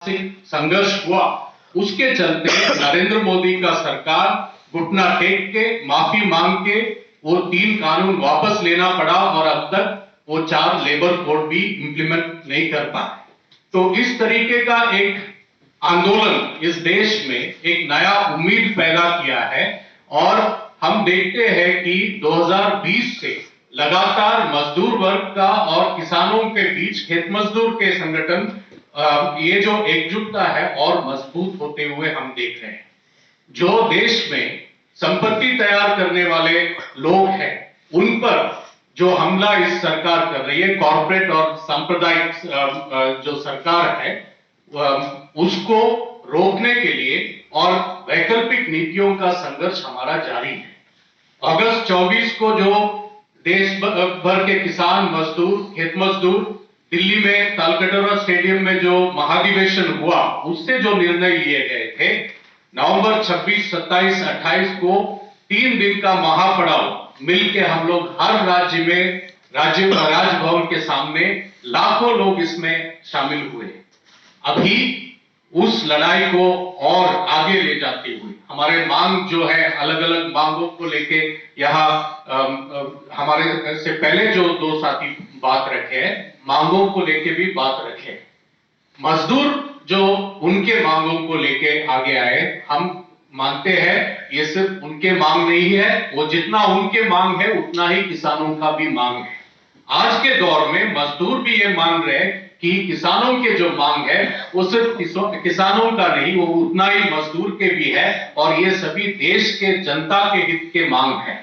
संघर्ष हुआ, उसके चलते नरेंद्र मोदी का सरकार घुटना टेक के माफी मांग के वो 3 कानून वापस लेना पड़ा और अब तक वो 4 लेबर कोड भी इंप्लीमेंट नहीं कर पाए। तो इस तरीके का एक आंदोलन इस देश में एक नया उम्मीद पैदा किया है और हम देखते हैं कि 2020 से लगातार मजदूर वर्ग का और किसानों के बीच खेत मजदूर के संगठन ये जो एकजुटता है और मजबूत होते हुए हम देख रहे हैं। जो देश में संपत्ति तैयार करने वाले लोग हैं उन पर जो हमला इस सरकार कर रही है, कॉर्पोरेट और सांप्रदायिक जो सरकार है उसको रोकने के लिए और वैकल्पिक नीतियों का संघर्ष हमारा जारी है। अगस्त 24 को जो देश भर के किसान मजदूर खेत मजदूर दिल्ली में तालकटोरा स्टेडियम में जो महाधिवेशन हुआ उससे जो निर्णय लिए गए थे, नवंबर 26, 27, 28 को 3 दिन का महापड़ाव मिलके हम लोग हर राज्य में राजभवन के सामने लाखों लोग इसमें शामिल हुए। अभी उस लड़ाई को और आगे ले जाते हुए हमारे मांग जो है अलग अलग मांगों को लेके यहाँ हमारे से पहले जो 2 साथी बात रखे हैं, मांगों को लेके भी बात रखे। मजदूर जो उनके मांगों को लेके आगे आए, हम मानते हैं ये सिर्फ उनके मांग नहीं है, वो जितना उनके मांग है उतना ही किसानों का भी मांग है। आज के दौर में मजदूर भी ये मान रहे हैं कि किसानों के जो मांग है वो सिर्फ किसानों का नहीं, वो उतना ही मजदूर के भी है और ये सभी देश के जनता के हित के मांग है।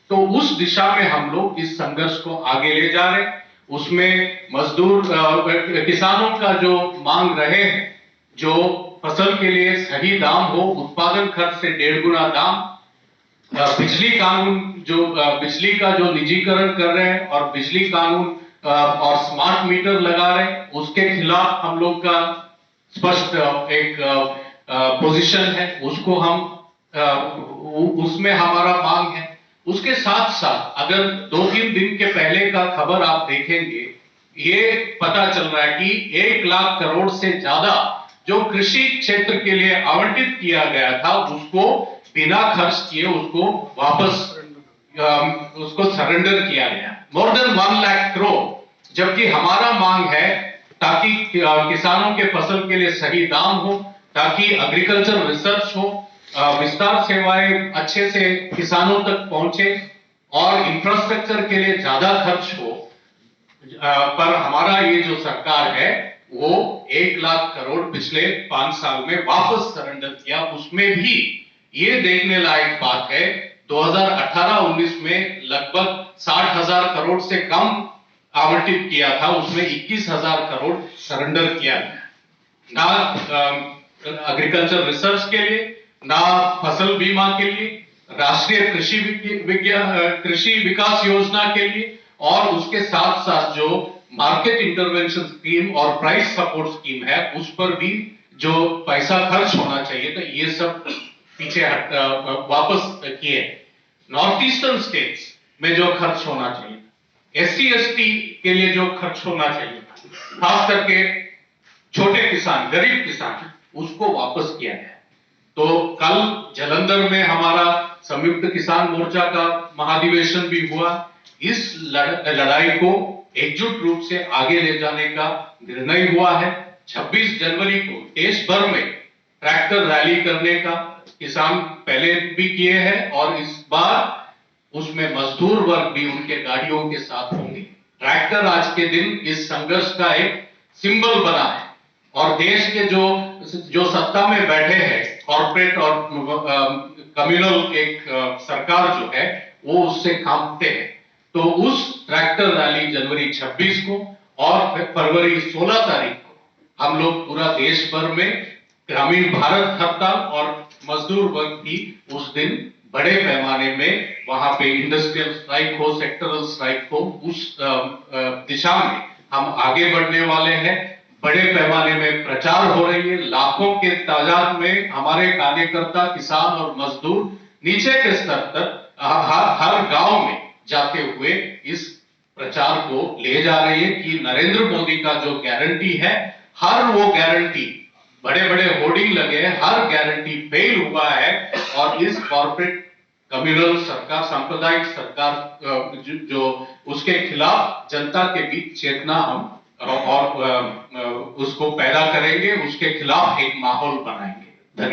तो उस दिशा में हम लोग इस संघर्ष को आगे ले जा रहे हैं। उसमें मजदूर किसानों का जो मांग रहे हैं, जो फसल के लिए सही दाम हो, उत्पादन खर्च से 1.5 गुना दाम, बिजली कानून जो बिजली का जो निजीकरण कर रहे हैं और बिजली कानून और स्मार्ट मीटर लगा रहे हैं, उसके खिलाफ हम लोग का स्पष्ट एक पोजीशन है, उसको हम उसमें हमारा मांग है। उसके साथ साथ अगर 2-3 दिन के पहले का खबर आप देखेंगे, ये पता चल रहा है कि 1 लाख करोड़ से ज्यादा जो कृषि क्षेत्र के लिए आवंटित किया गया था उसको बिना खर्च किए उसको वापस उसको सरेंडर किया गया, मोर देन 1 लाख करोड़। जबकि हमारा मांग है ताकि किसानों के फसल के लिए सही दाम हो, ताकि एग्रीकल्चर रिसर्च हो, विस्तार सेवाएं अच्छे से किसानों तक पहुंचे और इंफ्रास्ट्रक्चर के लिए ज्यादा खर्च हो। पर हमारा ये जो सरकार है वो 1 लाख करोड़ पिछले 5 साल में वापस सरेंडर किया। उसमें भी ये देखने लायक बात है, 2018-19 में लगभग 60,000 करोड़ से कम आवंटित किया था, उसमें 21,000 करोड़ सरेंडर किया गया। ना एग्रीकल्चर रिसर्च के लिए, ना फसल बीमा के लिए, राष्ट्रीय कृषि विकास योजना के लिए और उसके साथ साथ जो मार्केट इंटरवेंशन स्कीम और प्राइस सपोर्ट स्कीम है उस पर भी जो पैसा खर्च होना चाहिए था, ये सब पीछे वापस किए। नॉर्थ ईस्टर्न स्टेट्स में जो खर्च होना चाहिए, SC/ST के लिए जो खर्च होना चाहिए, खास करके छोटे किसान गरीब किसान, उसको वापस किया गया। तो कल जालंधर में हमारा संयुक्त किसान मोर्चा का महाधिवेशन भी हुआ। इस लड़ाई को एकजुट रूप से आगे ले जाने का निर्णय हुआ है। 26 जनवरी को देश भर में ट्रैक्टर रैली करने का किसान पहले भी किए हैं और इस बार उसमें मजदूर वर्ग भी उनके गाड़ियों के साथ होंगे। ट्रैक्टर आज के दिन इस संघर्ष का एक सिंबल बना है और देश के जो सत्ता में बैठे हैं, कॉर्पोरेट और कम्युनल एक सरकार जो है वो उससे कांपते हैं। तो उस ट्रैक्टर रैली जनवरी 26 को और फरवरी 16 तारीख को हम लोग पूरा देश भर में ग्रामीण भारत हड़ताल और मजदूर वर्ग की उस दिन बड़े पैमाने में वहां पे इंडस्ट्रियल स्ट्राइक हो, सेक्टरल स्ट्राइक हो, उस दिशा में हम आगे बढ़ने वाले हैं। बड़े पैमाने में प्रचार हो रही है, लाखों के तादाद में हमारे कार्यकर्ता किसान और मजदूर नीचे के स्तर तक हर गांव में जाते हुए इस प्रचार को ले जा रही है कि नरेंद्र मोदी का जो गारंटी है, हर वो गारंटी बड़े बड़े होर्डिंग लगे, हर गारंटी फेल हुआ है और इस कॉर्पोरेट कम्युनल सरकार, सांप्रदायिक सरकार जो उसके खिलाफ जनता के बीच चेतना हम और उसको पैदा करेंगे, उसके खिलाफ एक माहौल बनाएंगे।